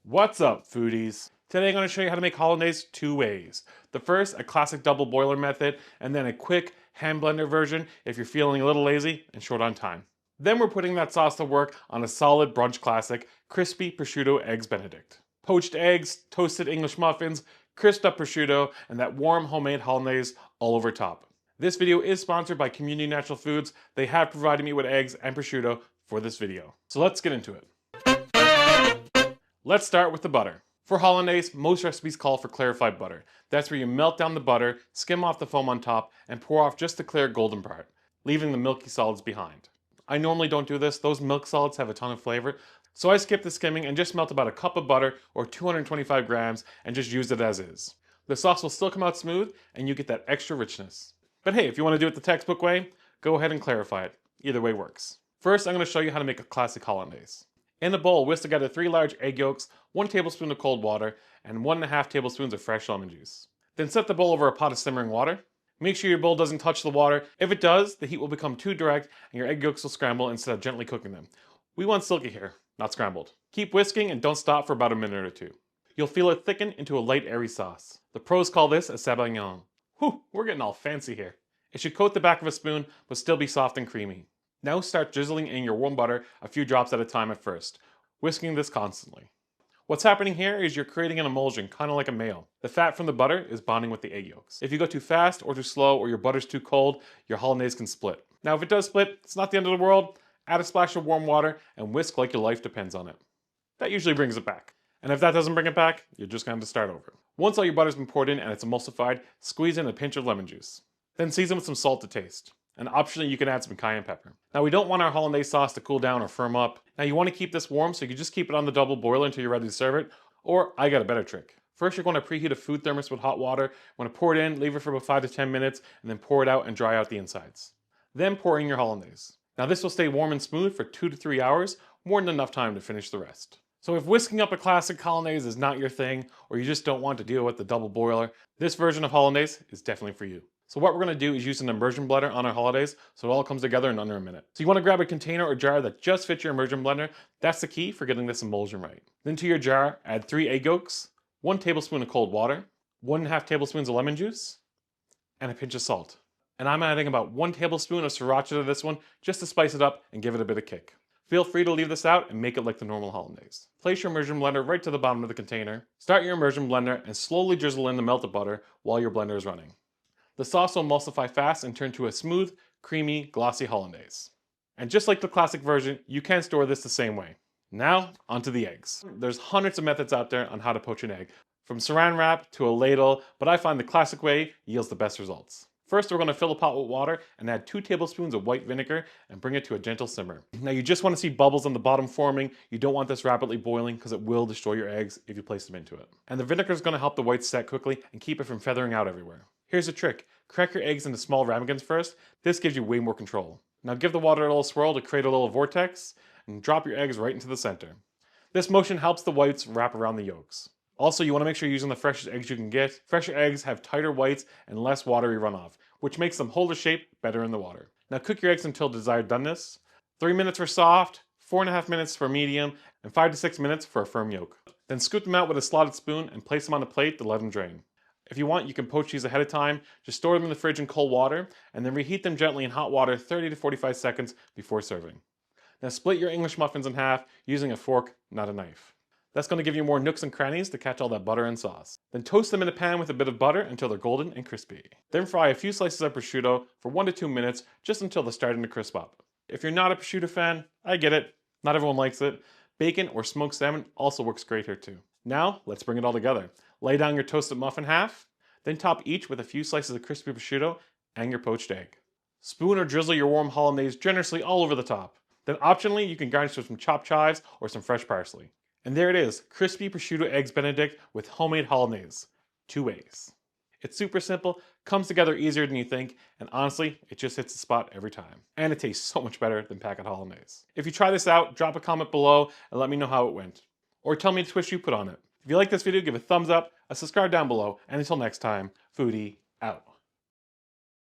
What's up, foodies? Today I'm going to show you how to make hollandaise two ways. The first, a classic double boiler method, and then a quick hand blender version if you're feeling a little lazy and short on time. Then we're putting that sauce to work on a solid brunch classic, crispy Prosciutto Eggs Benedict. Poached eggs, toasted English muffins, crisped up prosciutto, and that warm homemade hollandaise all over top. This video is sponsored by Community Natural Foods. They have provided me with eggs and prosciutto for this video. So let's get into it. Let's start with the butter. For hollandaise, most recipes call for clarified butter. That's where you melt down the butter, skim off the foam on top, and pour off just the clear golden part, leaving the milky solids behind. I normally don't do this. Those milk solids have a ton of flavor, so I skip the skimming and just melt about a cup of butter or 225 grams and just use it as is. The sauce will still come out smooth and you get that extra richness. But hey, if you want to do it the textbook way, go ahead and clarify it. Either way works. First, I'm going to show you how to make a classic hollandaise. In a bowl, whisk together 3 large egg yolks, 1 tablespoon of cold water, and 1.5 tablespoons of fresh lemon juice. Then set the bowl over a pot of simmering water. Make sure your bowl doesn't touch the water. If it does, the heat will become too direct and your egg yolks will scramble instead of gently cooking them. We want silky here, not scrambled. Keep whisking and don't stop for about a minute or two. You'll feel it thicken into a light, airy sauce. The pros call this a sabayon. Whew, we're getting all fancy here. It should coat the back of a spoon, but still be soft and creamy. Now start drizzling in your warm butter a few drops at a time at first, whisking this constantly. What's happening here is you're creating an emulsion, kind of like a mayo. The fat from the butter is bonding with the egg yolks. If you go too fast or too slow or your butter's too cold, your hollandaise can split. Now if it does split, it's not the end of the world. Add a splash of warm water and whisk like your life depends on it. That usually brings it back. And if that doesn't bring it back, you're just going to have to start over. Once all your butter's been poured in and it's emulsified, squeeze in a pinch of lemon juice. Then season with some salt to taste. And optionally, you can add some cayenne pepper. Now we don't want our hollandaise sauce to cool down or firm up. Now you want to keep this warm, so you can just keep it on the double boiler until you're ready to serve it. Or I got a better trick. First, you're going to preheat a food thermos with hot water. You want to pour it in, leave it for about 5 to 10 minutes, and then pour it out and dry out the insides. Then pour in your hollandaise. Now this will stay warm and smooth for 2 to 3 hours, more than enough time to finish the rest. So if whisking up a classic hollandaise is not your thing, or you just don't want to deal with the double boiler, this version of hollandaise is definitely for you. So what we're going to do is use an immersion blender on our hollandaise so it all comes together in under a minute. So you want to grab a container or jar that just fits your immersion blender. That's the key for getting this emulsion right. Then to your jar, add 3 egg yolks, 1 tablespoon of cold water, 1.5 tablespoons of lemon juice, and a pinch of salt. And I'm adding about 1 tablespoon of sriracha to this one just to spice it up and give it a bit of kick. Feel free to leave this out and make it like the normal hollandaise. Place your immersion blender right to the bottom of the container. Start your immersion blender and slowly drizzle in the melted butter while your blender is running. The sauce will emulsify fast and turn to a smooth, creamy, glossy hollandaise. And just like the classic version, you can store this the same way. Now, onto the eggs. There's hundreds of methods out there on how to poach an egg, from saran wrap to a ladle, but I find the classic way yields the best results. First, we're going to fill a pot with water and add 2 tablespoons of white vinegar and bring it to a gentle simmer. Now you just want to see bubbles on the bottom forming. You don't want this rapidly boiling because it will destroy your eggs if you place them into it. And the vinegar is going to help the whites set quickly and keep it from feathering out everywhere. Here's a trick. Crack your eggs into small ramekins first. This gives you way more control. Now give the water a little swirl to create a little vortex and drop your eggs right into the center. This motion helps the whites wrap around the yolks. Also, you want to make sure you're using the freshest eggs you can get. Fresher eggs have tighter whites and less watery runoff, which makes them hold their shape better in the water. Now cook your eggs until desired doneness. 3 minutes for soft, 4.5 minutes for medium, and 5 to 6 minutes for a firm yolk. Then scoop them out with a slotted spoon and place them on a plate to let them drain. If you want, you can poach these ahead of time. Just store them in the fridge in cold water and then reheat them gently in hot water 30 to 45 seconds before serving. Now split your English muffins in half using a fork, not a knife. That's going to give you more nooks and crannies to catch all that butter and sauce. Then toast them in a pan with a bit of butter until they're golden and crispy. Then fry a few slices of prosciutto for 1 to 2 minutes just until they're starting to crisp up. If you're not a prosciutto fan, I get it. Not everyone likes it. Bacon or smoked salmon also works great here too. Now, let's bring it all together. Lay down your toasted muffin half, then top each with a few slices of crispy prosciutto and your poached egg. Spoon or drizzle your warm hollandaise generously all over the top. Then optionally, you can garnish with some chopped chives or some fresh parsley. And there it is, crispy Prosciutto Eggs Benedict with homemade hollandaise. 2 ways. It's super simple, comes together easier than you think, and honestly, it just hits the spot every time. And it tastes so much better than packet hollandaise. If you try this out, drop a comment below and let me know how it went. Or tell me the twist you put on it. If you like this video, give a thumbs up, a subscribe down below, and until next time, FOOD-DEE out.